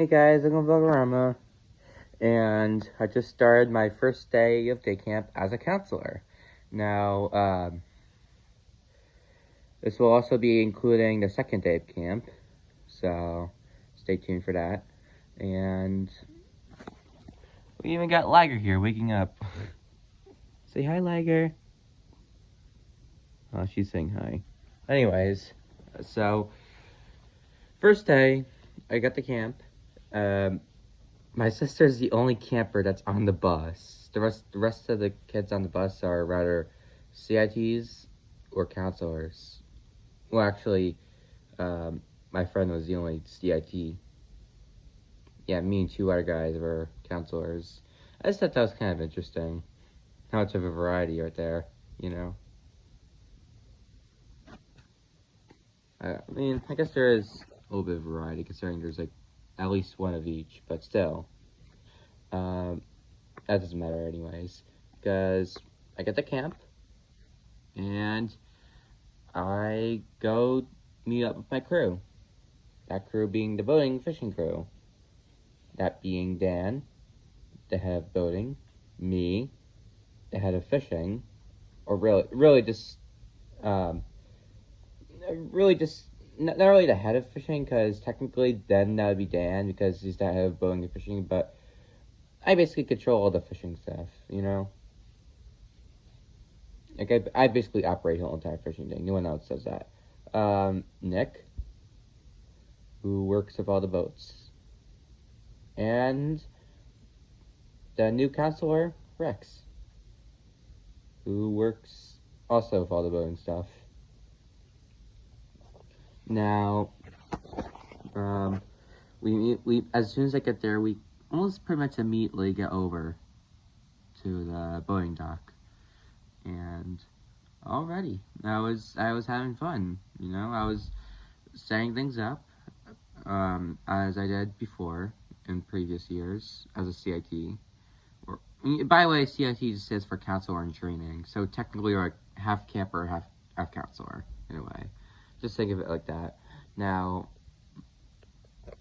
Hey guys, I'm Vlog-O-Rama, and I just started my first day of day camp as a counselor. Now, this will also be including the second day of camp, so stay tuned for that. And we even got Liger here waking up. Say hi, Liger. Oh, she's saying hi. Anyways, so first day, I got to camp. My sister's the only camper that's on the bus. The rest of the kids on the bus are rather CITs or counselors. Well, actually, my friend was the only CIT. Yeah, me and two other guys were counselors. I just thought that was kind of interesting. How much of a variety right there, you know? I mean, I guess there is a little bit of variety considering there's like at least one of each, but still. That doesn't matter anyways, because I get to camp, and I go meet up with my crew. That crew being the boating fishing crew. That being Dan, the head of boating, me, the head of fishing, or really just not really the head of fishing, because technically then that would be Dan, because he's the head of boating and fishing, but I basically control all the fishing stuff, you know? Like, I basically operate the whole entire fishing thing. No one else does that. Nick, who works with all the boats. And the new counselor, Rex, who works also with all the boating stuff. Now, we as soon as I get there, we almost pretty much immediately get over to the boating dock, and already I was having fun. You know, I was setting things up as I did before in previous years as a CIT. Or, by the way, CIT just stands for counselor in training, so technically you're like half camper, half counselor in a way. Just think of it like that. Now,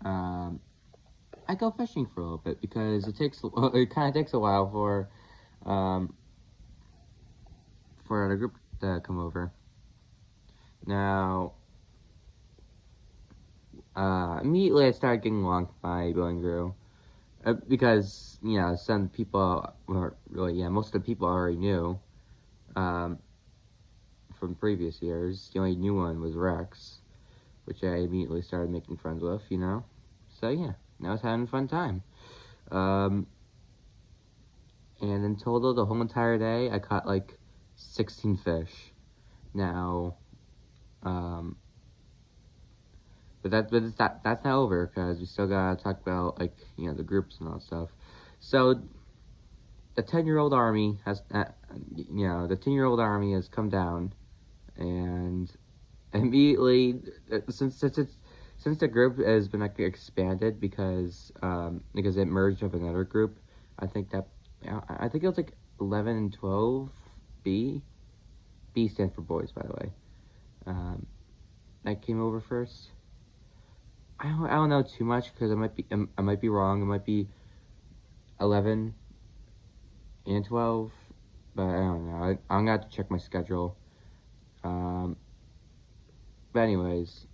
I go fishing for a little bit because it kind of takes a while for the group to come over. Now, immediately I started getting along with my boating crew because some people most of the people I already knew from previous years. The only new one was Rex, which I immediately started making friends with. So yeah. I was having a fun time. And in total, the whole entire day, I caught like 16 fish. Now, but that's not over, because we still gotta talk about the groups and all that stuff. So the 10-year-old army has, the 10-year-old army has come down, and immediately since the group has been expanded because it merged with another group. I think it was like 11 and 12 B. B stands for boys, by the way. That came over first. I don't know too much, because I might be wrong. It might be 11 and 12, but I don't know. I'm gonna have to check my schedule. But anyways.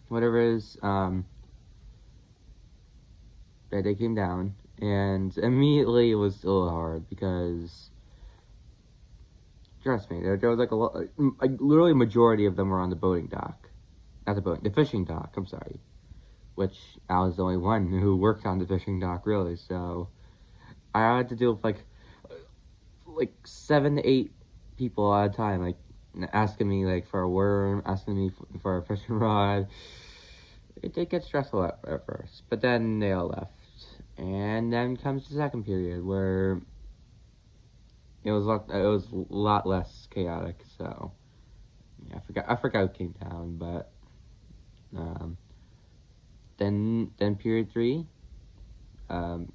Whatever it is, they came down, and immediately it was a little hard, because, trust me, there was literally a majority of them were on the boating dock. Not the fishing dock, I'm sorry. Which, I was the only one who worked on the fishing dock, really, so I had to deal with, like 7 to 8 people at a time, asking me, for a worm, asking me for a fishing rod. It did get stressful at first, but then they all left. And then comes the second period, where it was a lot less chaotic, so yeah, I forgot who came down, but then period 3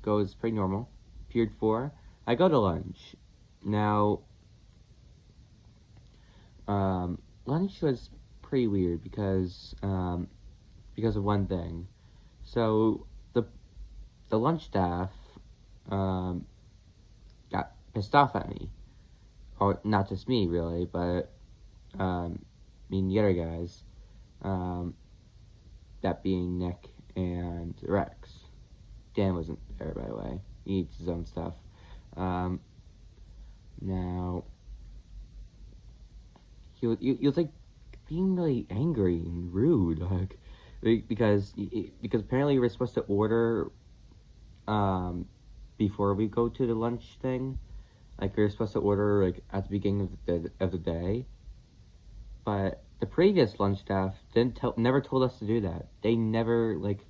goes pretty normal. Period 4, I go to lunch. Now, lunch was pretty weird because of one thing. So the lunch staff got pissed off at me, or not just me really, but me and the other guys, that being Nick and Rex. Dan wasn't there, by the way. He eats his own stuff. Now, he was like being really angry and rude, like because apparently we're supposed to order before we go to the lunch thing. Like we were supposed to order like at the beginning of the day, but the previous lunch staff never told us to do that. They never like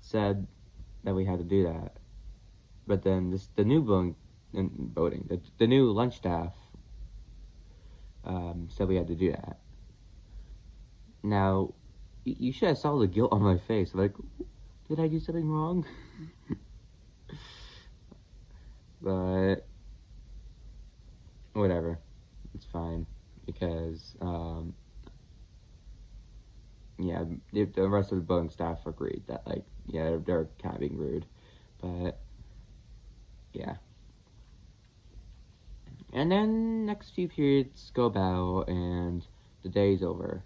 said that we had to do that. But then the new the new lunch staff said we had to do that. Now, you should have saw the guilt on my face. Like, did I do something wrong? But whatever, it's fine because yeah, the rest of the boating staff agreed that like yeah they're kind of being rude, but yeah. And then next few periods go about and the day's over.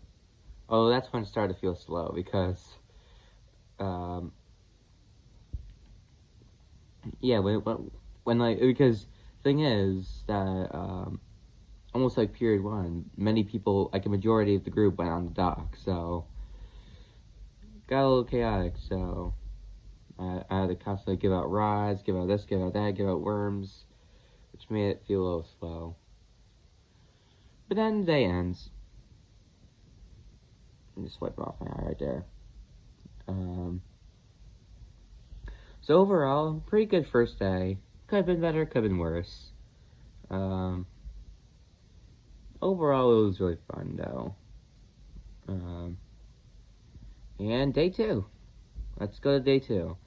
Oh, that's when it started to feel slow because yeah, when like, because thing is that almost like period one, many people, like a majority of the group went on the dock, so got a little chaotic. So I had to constantly give out rides, give out this, give out that, give out worms, which made it feel a little slow. But then the day ends. I'm just wiping off my eye right there. So overall, pretty good first day. Could have been better, could have been worse. Overall, it was really fun, though. And day 2. Let's go to day 2.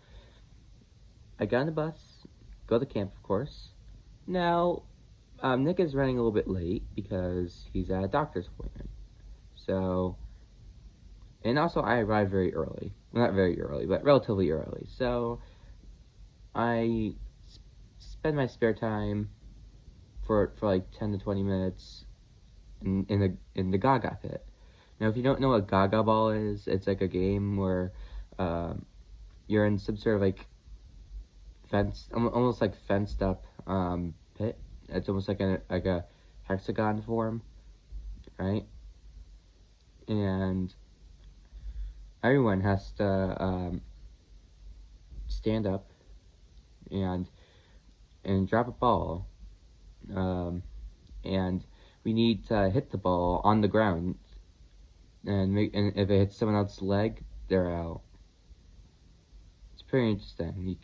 I got on the bus, go to camp, of course. Now, Nick is running a little bit late because he's at a doctor's appointment. So, and also I arrived very early. Well, not very early, but relatively early. So, I spend my spare time for like 10 to 20 minutes in the Gaga pit. Now, if you don't know what Gaga Ball is, it's like a game where you're in some sort of like almost like fenced up pit. It's almost like a hexagon form, right? And everyone has to stand up and drop a ball, and we need to hit the ball on the ground, and if it hits someone else's leg, they're out. It's pretty interesting.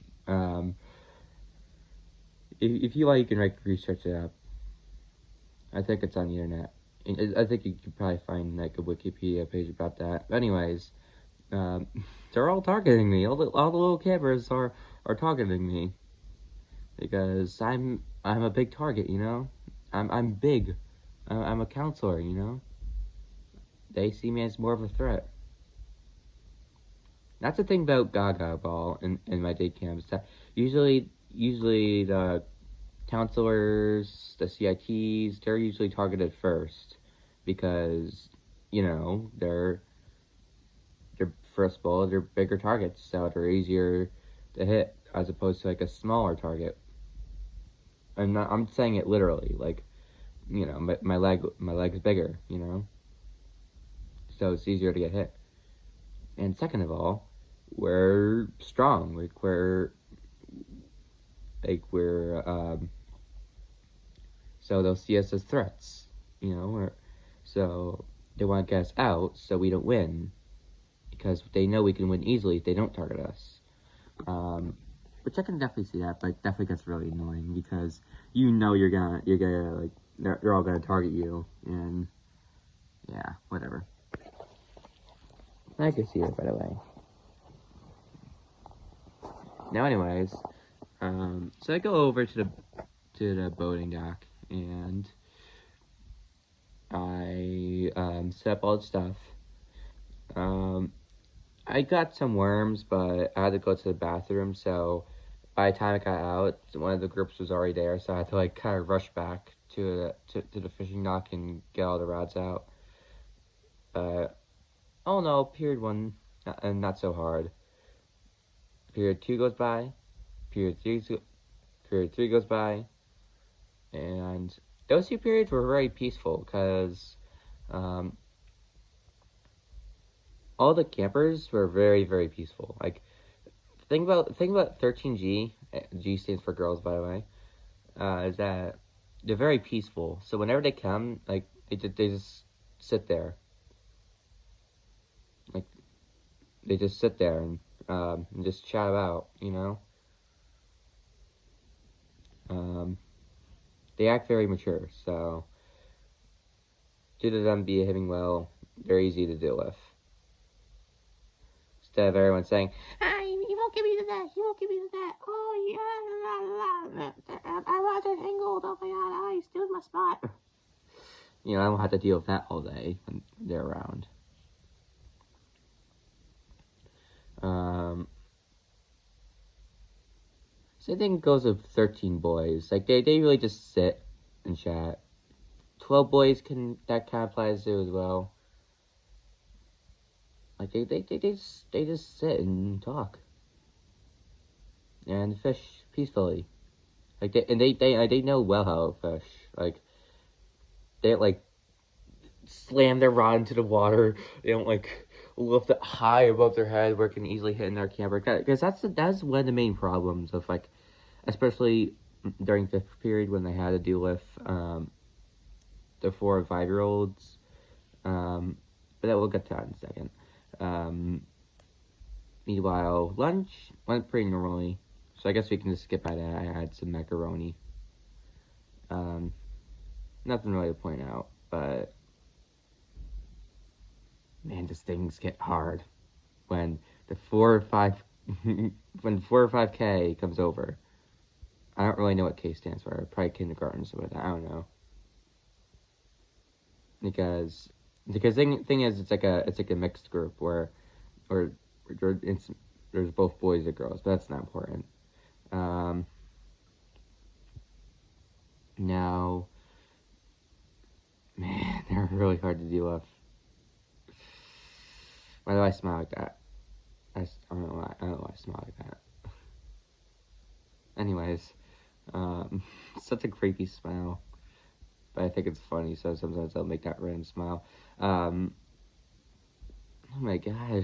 If you like, you can research it up. I think it's on the internet. I think you could probably find like a Wikipedia page about that. But anyways, they're all targeting me. All the little campers are targeting me because I'm a big target. You know, I'm big. I'm a counselor. You know, they see me as more of a threat. That's the thing about Gaga Ball in my day camps. That usually the counselors, the CITs, they're usually targeted first because, you know, they're first of all, they're bigger targets, so they're easier to hit as opposed to like a smaller target. I'm saying it literally, like, you know, my leg's bigger, you know, so it's easier to get hit. And second of all, we're strong, so they'll see us as threats, you know, so they want to get us out so we don't win, because they know we can win easily if they don't target us. Which I can definitely see that, but it definitely gets really annoying because you know you're gonna like they're all gonna target you, and yeah, whatever. I can see it, by the way. Now, anyways, so I go over to the boating dock, and I set up all the stuff. I got some worms, but I had to go to the bathroom, so by the time I got out, one of the groups was already there, so I had to like kind of rush back to the fishing dock and get all the rods out. But oh no, period one, and not so hard. Period two goes by, period three goes by, and those 2 periods were very peaceful because um, all the campers were very, very peaceful. Like think about 13G. G stands for girls, by the way. Is that they're very peaceful. So whenever they come, like they just sit there. Like they just sit there and just chat out. They act very mature. So due to them behaving well, they're easy to deal with. Instead of everyone saying, "Ah, you won't give me to that. You won't give me to that. Oh yeah, I lost an angle. Oh my god, I still my spot." I don't have to deal with that all day when they're around. Same thing goes with 13 boys. Like they really just sit and chat. 12 boys that kind of applies to as well. Like they just sit and talk and fish peacefully. Like they know well how to fish. Like they don't like slam their rod into the water. They don't like lift it high above their head where it can easily hit in their camper. Because that's one of the main problems of like, especially during fifth period when they had to deal with the 4 and 5-year-olds. But that we'll get to that in a second. Meanwhile, lunch went pretty normally, so I guess we can just skip by that. I had some macaroni. Nothing really to point out, but man, these things get hard when the 4 or 5 when 4 or 5K comes over. I don't really know what K stands for. Probably kindergarten or something like that. I don't know. Because thing is, it's like a mixed group where there's both boys and girls, but that's not important. Now, man, they're really hard to deal with. Why do I smile like that? I don't know why I smile like that. Anyways, such a creepy smile. But I think it's funny, so sometimes I'll make that random smile. Oh my god,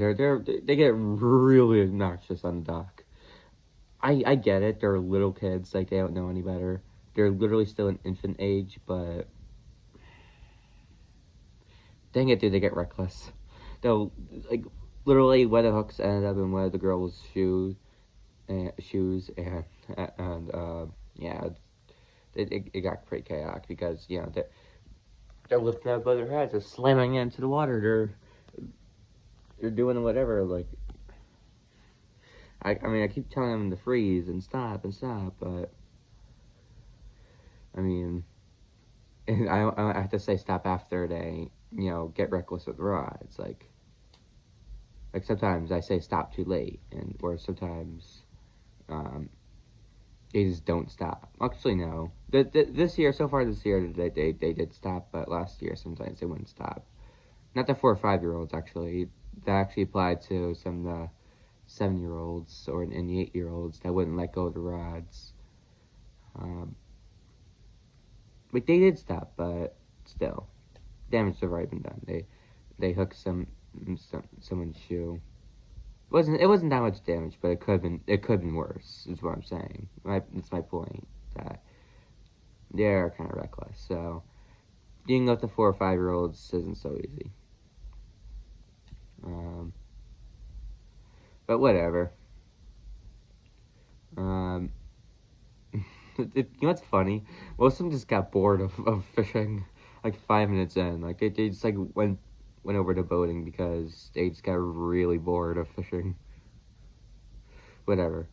they get really obnoxious on the dock. I get it, they're little kids, like they don't know any better. They're literally still in infant age, but dang it, dude, they get reckless. They'll like literally one of the hooks ended up in one of the girls' shoes, and yeah, it got pretty chaotic because they're lifting up above their heads, they're slamming into the water, they're doing whatever. Like I mean I keep telling them to freeze and stop, but I mean, and I have to say stop after they get reckless with the rods. Like sometimes I say stop too late, or sometimes they just don't stop. Actually, no. This year, so far this year, they did stop, but last year sometimes they wouldn't stop. Not the 4 or 5-year-olds, actually. That actually applied to some of the 7-year-olds and the 8-year-olds that wouldn't let go of the rods. But they did stop, but still, damage had already been done. They hooked someone's shoe. It wasn't that much damage, but it could have been worse. Is what I'm saying. That's my point. That they're kind of reckless. So dealing with the 4 or 5-year-olds isn't so easy. But whatever. What's funny? Most of them just got bored of fishing like 5 minutes in. Like they just like went over to boating because they just got really bored of fishing. Whatever.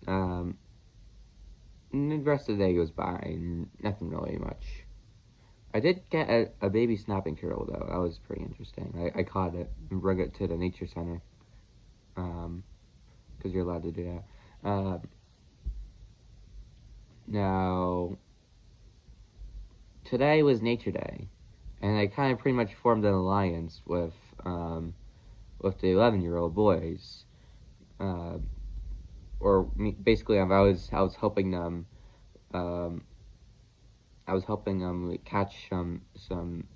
And the rest of the day goes by and nothing really much. I did get a baby snapping turtle though. That was pretty interesting. I caught it and brought it to the nature center. because you're allowed to do that. Now, today was Nature Day, and I kind of pretty much formed an alliance with the 11-year-old boys. Basically, I was helping them. I was helping them catch some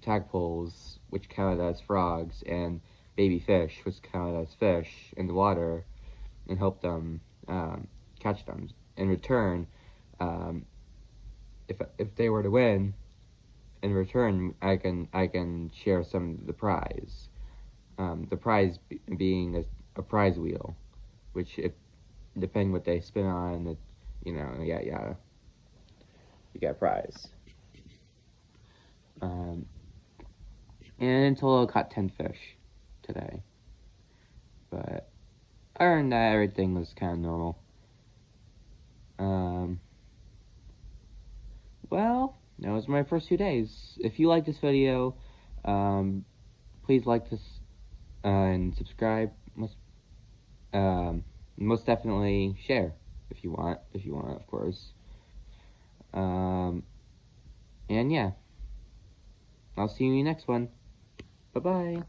tadpoles, which counted as frogs, and baby fish, which counted as fish in the water, and help them catch them. In return, if they were to win, in return, I can share some of the prize. The prize being a prize wheel, which, depending what they spin on, you get a prize. And in total, I caught 10 fish today. But other than that, everything was kind of normal. Well, that was my first 2 days. If you like this video, please like this and subscribe. Most definitely share if you want, of course. And yeah, I'll see you in the next one. Bye-bye.